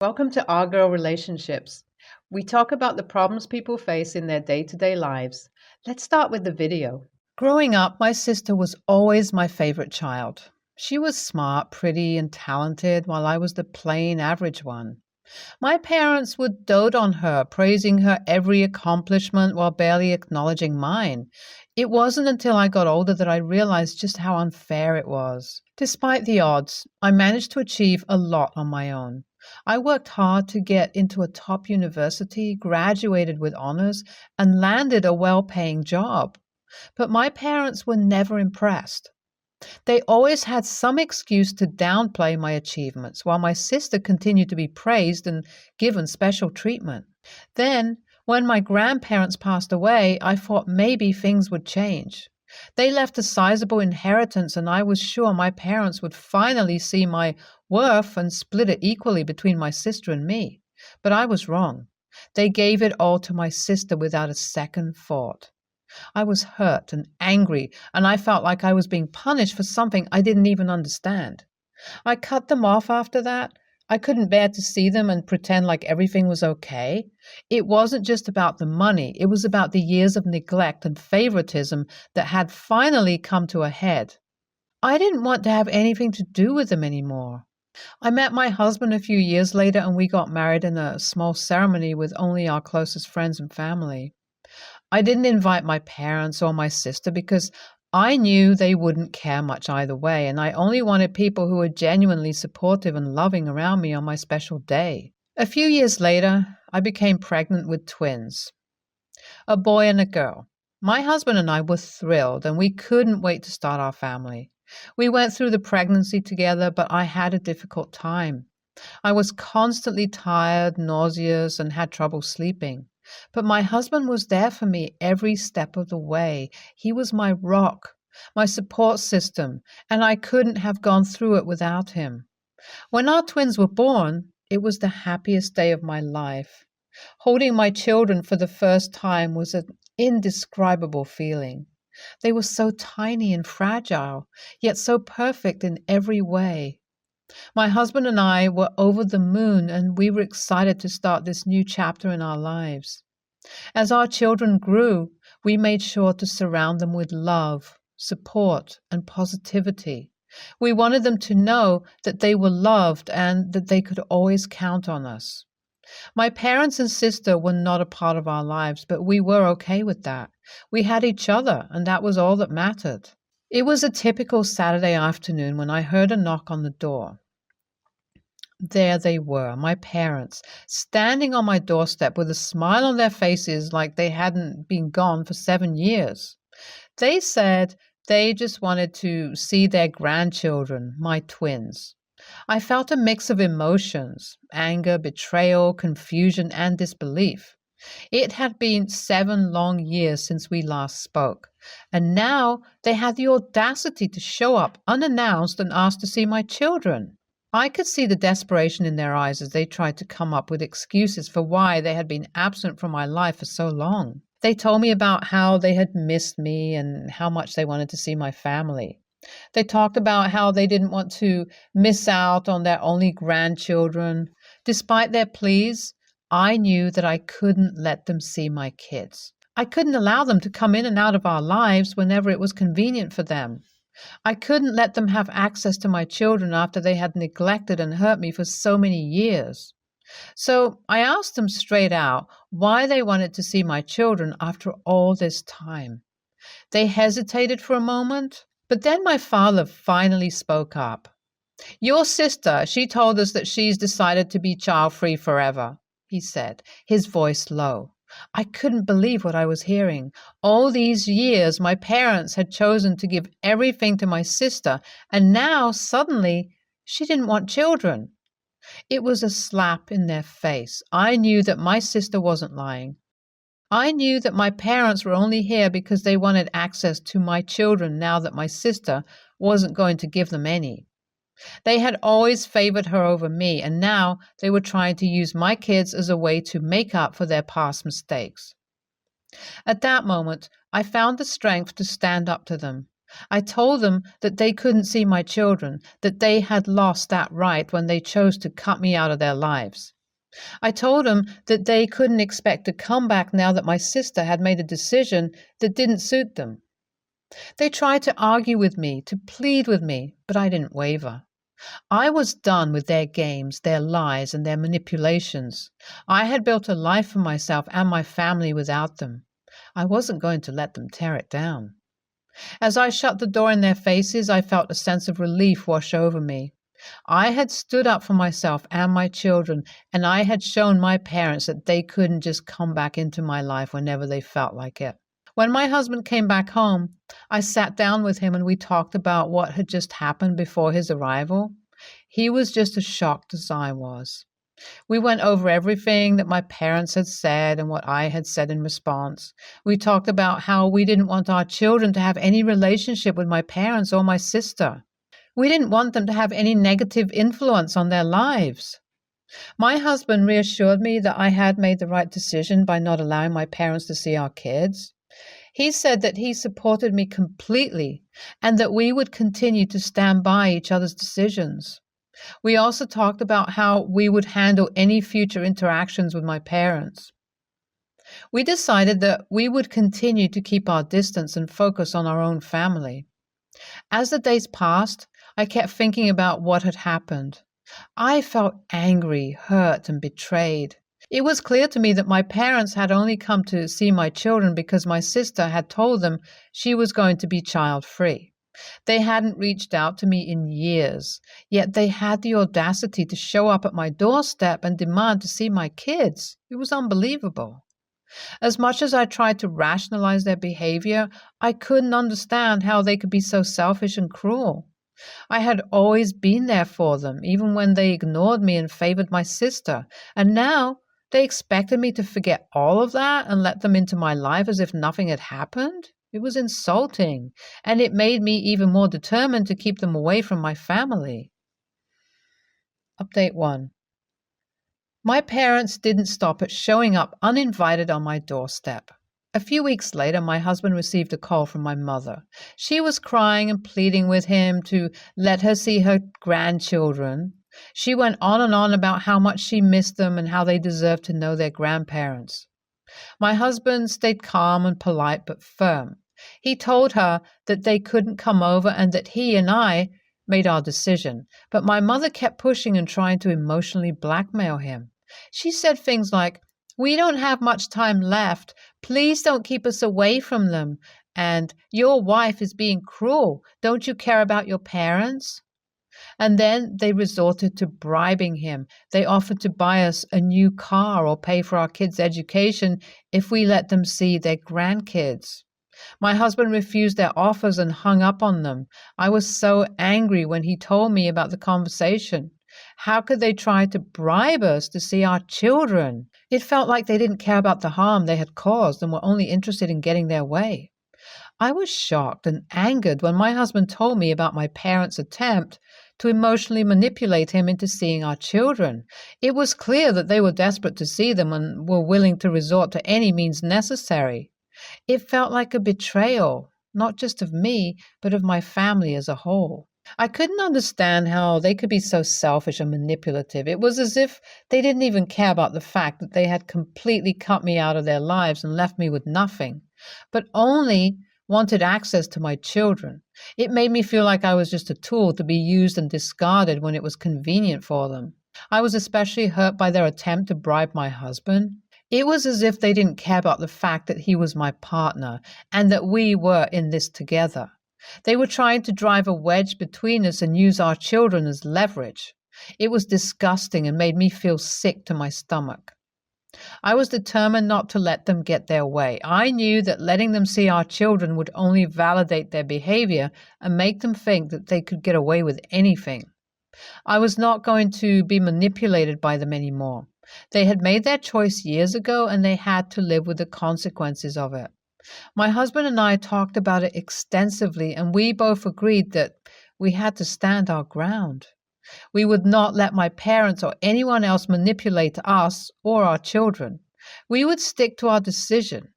Welcome to Our Girl Relationships. We talk about the problems people face in their day-to-day lives. Let's start with the video. Growing up, my sister was always my favorite child. She was smart, pretty, and talented, while I was the plain average one. My parents would dote on her, praising her every accomplishment while barely acknowledging mine. It wasn't until I got older that I realized just how unfair it was. Despite the odds, I managed to achieve a lot on my own. I worked hard to get into a top university, graduated with honors, and landed a well-paying job. But my parents were never impressed. They always had some excuse to downplay my achievements, while my sister continued to be praised and given special treatment. Then, when my grandparents passed away, I thought maybe things would change. They left a sizable inheritance, and I was sure my parents would finally see my worth and split it equally between my sister and me. But I was wrong. They gave it all to my sister without a second thought. I was hurt and angry, and I felt like I was being punished for something I didn't even understand. I cut them off after that. I couldn't bear to see them and pretend like everything was okay. It wasn't just about the money. It was about the years of neglect and favoritism that had finally come to a head. I didn't want to have anything to do with them anymore. I met my husband a few years later, and we got married in a small ceremony with only our closest friends and family. I didn't invite my parents or my sister because I knew they wouldn't care much either way, and I only wanted people who were genuinely supportive and loving around me on my special day. A few years later, I became pregnant with twins, a boy and a girl. My husband and I were thrilled, and we couldn't wait to start our family. We went through the pregnancy together, but I had a difficult time. I was constantly tired, nauseous, and had trouble sleeping. But my husband was there for me every step of the way. He was my rock, my support system, and I couldn't have gone through it without him. When our twins were born, it was the happiest day of my life. Holding my children for the first time was an indescribable feeling. They were so tiny and fragile, yet so perfect in every way. My husband and I were over the moon, and we were excited to start this new chapter in our lives. As our children grew, we made sure to surround them with love, support, and positivity. We wanted them to know that they were loved and that they could always count on us. My parents and sister were not a part of our lives, but we were okay with that. We had each other, and that was all that mattered. It was a typical Saturday afternoon when I heard a knock on the door. There they were, my parents, standing on my doorstep with a smile on their faces like they hadn't been gone for 7 years. They said they just wanted to see their grandchildren, my twins. I felt a mix of emotions, anger, betrayal, confusion, and disbelief. It had been 7 long years since we last spoke, and now they had the audacity to show up unannounced and ask to see my children. I could see the desperation in their eyes as they tried to come up with excuses for why they had been absent from my life for so long. They told me about how they had missed me and how much they wanted to see my family. They talked about how they didn't want to miss out on their only grandchildren. Despite their pleas, I knew that I couldn't let them see my kids. I couldn't allow them to come in and out of our lives whenever it was convenient for them. I couldn't let them have access to my children after they had neglected and hurt me for so many years. So I asked them straight out why they wanted to see my children after all this time. They hesitated for a moment, but then my father finally spoke up. "Your sister, she told us that she's decided to be child-free forever," he said, his voice low. I couldn't believe what I was hearing. All these years, my parents had chosen to give everything to my sister, and now, suddenly, she didn't want children. It was a slap in their face. I knew that my sister wasn't lying. I knew that my parents were only here because they wanted access to my children now that my sister wasn't going to give them any. They had always favored her over me, and now they were trying to use my kids as a way to make up for their past mistakes. At that moment, I found the strength to stand up to them. I told them that they couldn't see my children, that they had lost that right when they chose to cut me out of their lives. I told them that they couldn't expect to come back now that my sister had made a decision that didn't suit them. They tried to argue with me, to plead with me, but I didn't waver. I was done with their games, their lies, and their manipulations. I had built a life for myself and my family without them. I wasn't going to let them tear it down. As I shut the door in their faces, I felt a sense of relief wash over me. I had stood up for myself and my children, and I had shown my parents that they couldn't just come back into my life whenever they felt like it. When my husband came back home, I sat down with him and we talked about what had just happened before his arrival. He was just as shocked as I was. We went over everything that my parents had said and what I had said in response. We talked about how we didn't want our children to have any relationship with my parents or my sister. We didn't want them to have any negative influence on their lives. My husband reassured me that I had made the right decision by not allowing my parents to see our kids. He said that he supported me completely and that we would continue to stand by each other's decisions. We also talked about how we would handle any future interactions with my parents. We decided that we would continue to keep our distance and focus on our own family. As the days passed, I kept thinking about what had happened. I felt angry, hurt, and betrayed. It was clear to me that my parents had only come to see my children because my sister had told them she was going to be child-free. They hadn't reached out to me in years, yet they had the audacity to show up at my doorstep and demand to see my kids. It was unbelievable. As much as I tried to rationalize their behavior, I couldn't understand how they could be so selfish and cruel. I had always been there for them, even when they ignored me and favored my sister, and now they expected me to forget all of that and let them into my life as if nothing had happened? It was insulting, and it made me even more determined to keep them away from my family. Update 1. My parents didn't stop at showing up uninvited on my doorstep. A few weeks later, my husband received a call from my mother. She was crying and pleading with him to let her see her grandchildren. She went on and on about how much she missed them and how they deserved to know their grandparents. My husband stayed calm and polite but firm. He told her that they couldn't come over and that he and I made our decision, but my mother kept pushing and trying to emotionally blackmail him. She said things like, "We don't have much time left. Please don't keep us away from them." And "Your wife is being cruel. Don't you care about your parents?" And then they resorted to bribing him. They offered to buy us a new car or pay for our kids' education if we let them see their grandkids. My husband refused their offers and hung up on them. I was so angry when he told me about the conversation. How could they try to bribe us to see our children? It felt like they didn't care about the harm they had caused and were only interested in getting their way. I was shocked and angered when my husband told me about my parents' attempt to emotionally manipulate him into seeing our children. It was clear that they were desperate to see them and were willing to resort to any means necessary. It felt like a betrayal, not just of me, but of my family as a whole. I couldn't understand how they could be so selfish and manipulative. It was as if they didn't even care about the fact that they had completely cut me out of their lives and left me with nothing, but only wanted access to my children. It made me feel like I was just a tool to be used and discarded when it was convenient for them. I was especially hurt by their attempt to bribe my husband. It was as if they didn't care about the fact that he was my partner and that we were in this together. They were trying to drive a wedge between us and use our children as leverage. It was disgusting and made me feel sick to my stomach. I was determined not to let them get their way. I knew that letting them see our children would only validate their behavior and make them think that they could get away with anything. I was not going to be manipulated by them anymore. They had made their choice years ago, and they had to live with the consequences of it. My husband and I talked about it extensively, and we both agreed that we had to stand our ground. We would not let my parents or anyone else manipulate us or our children. We would stick to our decision.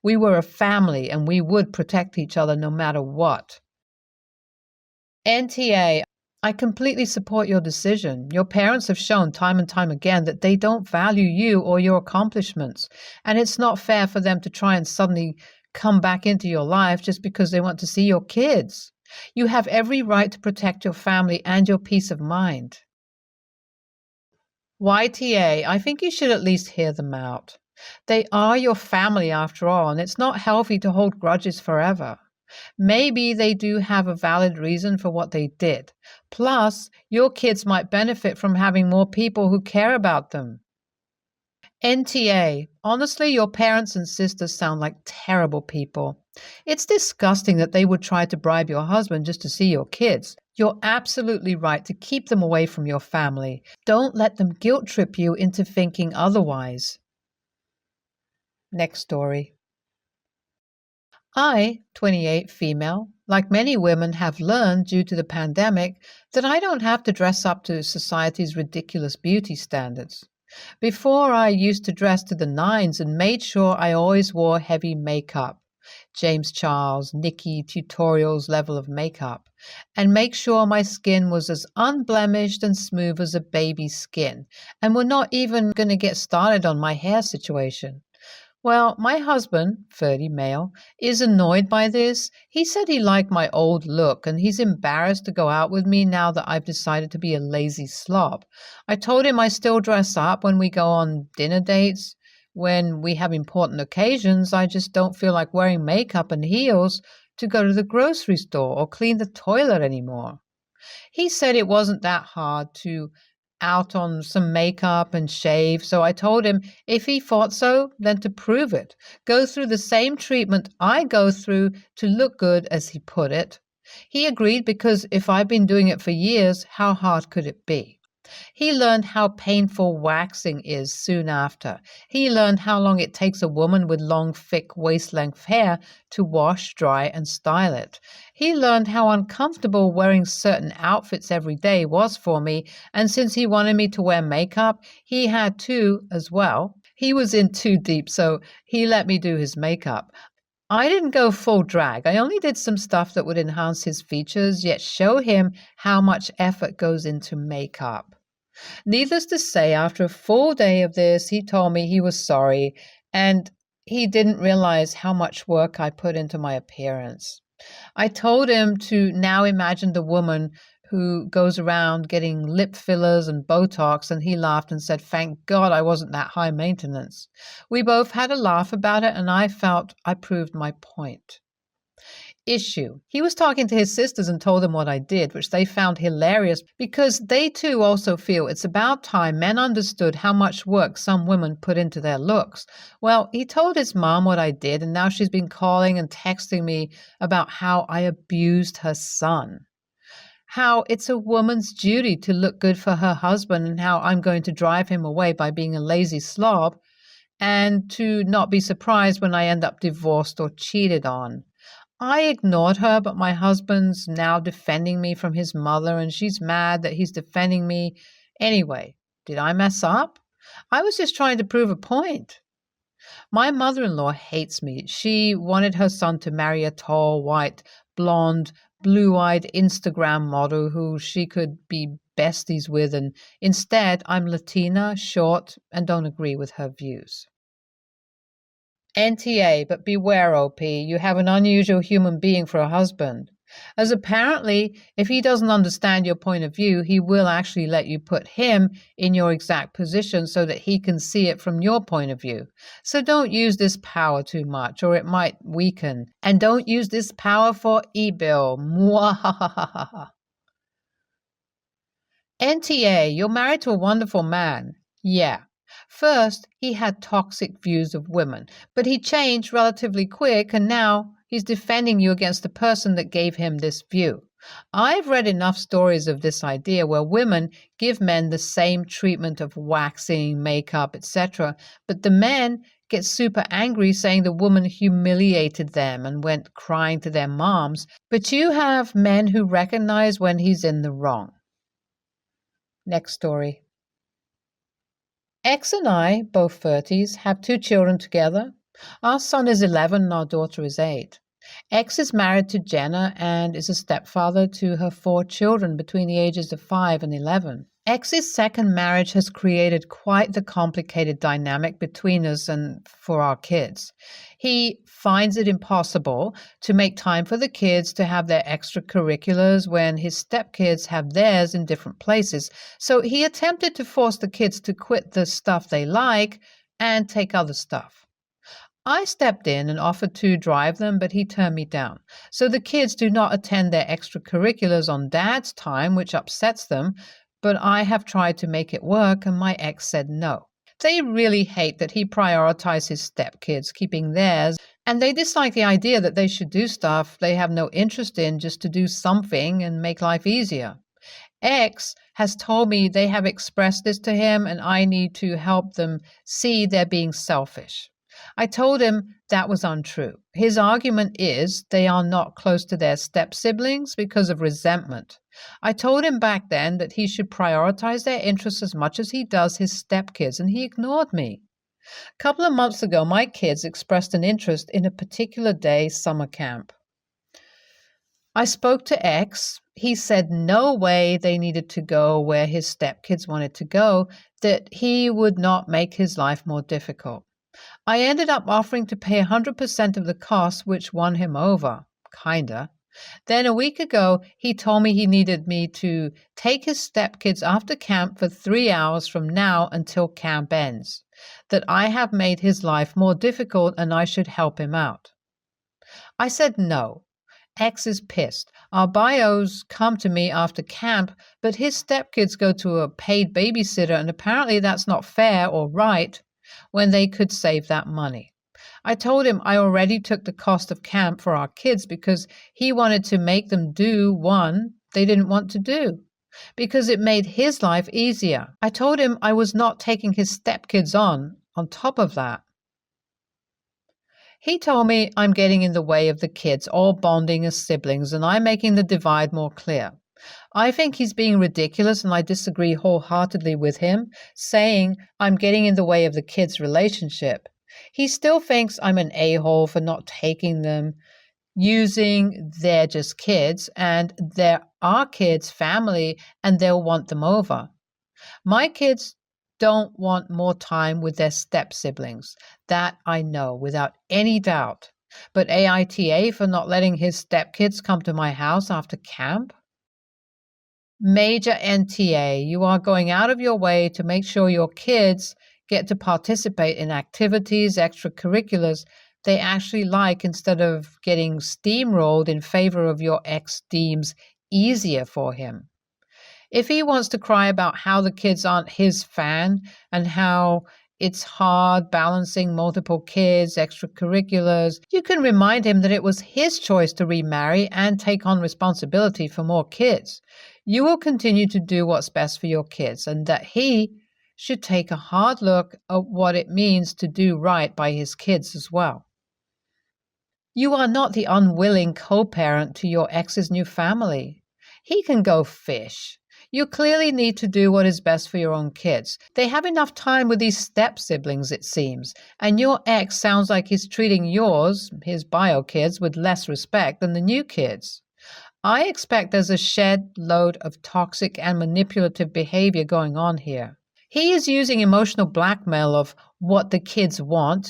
We were a family, and we would protect each other no matter what. NTA, I completely support your decision. Your parents have shown time and time again that they don't value you or your accomplishments, and it's not fair for them to try and suddenly come back into your life just because they want to see your kids. You have every right to protect your family and your peace of mind. YTA, I think you should at least hear them out. They are your family after all, and it's not healthy to hold grudges forever. Maybe they do have a valid reason for what they did. Plus, your kids might benefit from having more people who care about them. NTA, honestly, your parents and sisters sound like terrible people. It's disgusting that they would try to bribe your husband just to see your kids. You're absolutely right to keep them away from your family. Don't let them guilt trip you into thinking otherwise. Next story. I, 28, female, like many women, have learned due to the pandemic that I don't have to dress up to society's ridiculous beauty standards. Before, I used to dress to the nines and made sure I always wore heavy makeup, James Charles, Nikki tutorials level of makeup, and make sure my skin was as unblemished and smooth as a baby's skin, and we're not even going to get started on my hair situation. Well, my husband, 30 male, is annoyed by this. He said he liked my old look and he's embarrassed to go out with me now that I've decided to be a lazy slob. I told him I still dress up when we go on dinner dates. When we have important occasions, I just don't feel like wearing makeup and heels to go to the grocery store or clean the toilet anymore. He said it wasn't that hard to out on some makeup and shave, so I told him if he thought so, then to prove it. Go through the same treatment I go through to look good, as he put it. He agreed because if I've been doing it for years, how hard could it be? He learned how painful waxing is soon after. He learned how long it takes a woman with long, thick, waist-length hair to wash, dry, and style it. He learned how uncomfortable wearing certain outfits every day was for me, and since he wanted me to wear makeup, he had to as well. He was in too deep, so he let me do his makeup. I didn't go full drag. I only did some stuff that would enhance his features, yet show him how much effort goes into makeup. Needless to say, after a full day of this, he told me he was sorry and he didn't realize how much work I put into my appearance. I told him to now imagine the woman who goes around getting lip fillers and Botox, and he laughed and said, "Thank God I wasn't that high maintenance." We both had a laugh about it, and I felt I proved my point. Issue. He was talking to his sisters and told them what I did, which they found hilarious because they too also feel it's about time men understood how much work some women put into their looks. Well, he told his mom what I did, and now she's been calling and texting me about how I abused her son. How it's a woman's duty to look good for her husband, and how I'm going to drive him away by being a lazy slob, and to not be surprised when I end up divorced or cheated on. I ignored her, but my husband's now defending me from his mother, and she's mad that he's defending me. Anyway, did I mess up? I was just trying to prove a point. My mother-in-law hates me. She wanted her son to marry a tall, white, blonde, blue-eyed Instagram model who she could be besties with, and instead I'm Latina, short, and don't agree with her views. NTA, but beware, OP, you have an unusual human being for a husband. As apparently, if he doesn't understand your point of view, he will actually let you put him in your exact position so that he can see it from your point of view. So don't use this power too much, or it might weaken. And don't use this power for e-bill. Mwahahaha. NTA, you're married to a wonderful man. Yeah. First, he had toxic views of women, but he changed relatively quick, and now he's defending you against the person that gave him this view. I've read enough stories of this idea where women give men the same treatment of waxing, makeup, etc., but the men get super angry saying the woman humiliated them and went crying to their moms, but you have men who recognize when he's in the wrong. Next story. X and I, both 30s, have 2 children together. Our son is 11 and our daughter is 8. X is married to Jenna and is a stepfather to her 4 children between the ages of 5 and 11. X's second marriage has created quite the complicated dynamic between us and for our kids. He finds it impossible to make time for the kids to have their extracurriculars when his stepkids have theirs in different places. So he attempted to force the kids to quit the stuff they like and take other stuff. I stepped in and offered to drive them, but he turned me down. So the kids do not attend their extracurriculars on Dad's time, which upsets them, but I have tried to make it work, and my ex said no. They really hate that he prioritizes his stepkids, keeping theirs, and they dislike the idea that they should do stuff they have no interest in just to do something and make life easier. X has told me they have expressed this to him, and I need to help them see they're being selfish. I told him that was untrue. His argument is they are not close to their step-siblings because of resentment. I told him back then that he should prioritize their interests as much as he does his stepkids, and he ignored me. A couple of months ago, my kids expressed an interest in a particular day's summer camp. I spoke to X. He said no way they needed to go where his stepkids wanted to go, that he would not make his life more difficult. I ended up offering to pay 100% of the cost, which won him over, kinda. Then a week ago, he told me he needed me to take his stepkids after camp for 3 hours from now until camp ends, that I have made his life more difficult and I should help him out. I said no. X is pissed. Our bios come to me after camp, but his stepkids go to a paid babysitter, and apparently that's not fair or right when they could save that money. I told him I already took the cost of camp for our kids because he wanted to make them do one they didn't want to do, because it made his life easier. I told him I was not taking his stepkids on top of that. He told me I'm getting in the way of the kids all bonding as siblings and I'm making the divide more clear. I think he's being ridiculous and I disagree wholeheartedly with him, saying I'm getting in the way of the kids' relationship. He still thinks I'm an a-hole for not taking them, using they're just kids and they're our kids' family and they'll want them over. My kids don't want more time with their step-siblings. That I know without any doubt. But AITA for not letting his stepkids come to my house after camp? Major NTA, you are going out of your way to make sure your kids get to participate in activities, extracurriculars they actually like instead of getting steamrolled in favor of your ex deems easier for him. If he wants to cry about how the kids aren't his fan and how it's hard balancing multiple kids, extracurriculars, you can remind him that it was his choice to remarry and take on responsibility for more kids. You will continue to do what's best for your kids and that he should take a hard look at what it means to do right by his kids as well. You are not the unwilling co-parent to your ex's new family. He can go fish. You clearly need to do what is best for your own kids. They have enough time with these step-siblings, it seems, and your ex sounds like he's treating yours, his bio kids, with less respect than the new kids. I expect there's a shed load of toxic and manipulative behavior going on here. He is using emotional blackmail of what the kids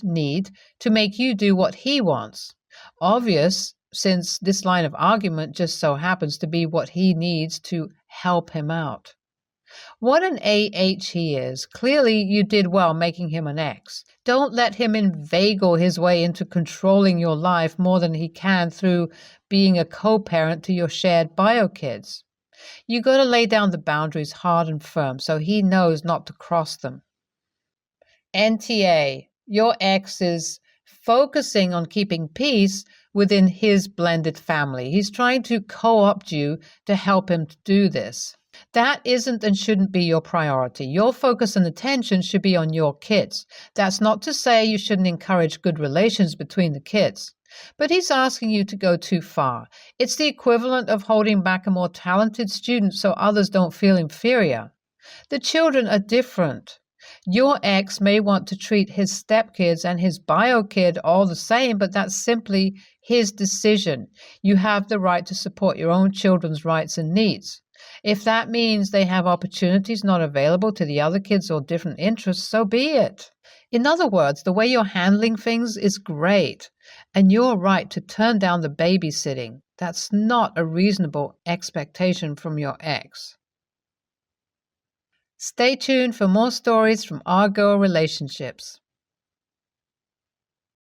need, to make you do what he wants. Obvious, since this line of argument just so happens to be what he needs to help him out. What an he is. Clearly, you did well making him an ex. Don't let him inveigle his way into controlling your life more than he can through being a co-parent to your shared bio kids. You got to lay down the boundaries hard and firm so he knows not to cross them. NTA, your ex is focusing on keeping peace within his blended family. He's trying to co-opt you to help him to do this. That isn't and shouldn't be your priority. Your focus and attention should be on your kids. That's not to say you shouldn't encourage good relations between the kids. But he's asking you to go too far. It's the equivalent of holding back a more talented student so others don't feel inferior. The children are different. Your ex may want to treat his stepkids and his bio kid all the same, but that's simply his decision. You have the right to support your own children's rights and needs. If that means they have opportunities not available to the other kids or different interests, so be it. In other words, the way you're handling things is great, and you're right to turn down the babysitting. That's not a reasonable expectation from your ex. Stay tuned for more stories from our girl relationships.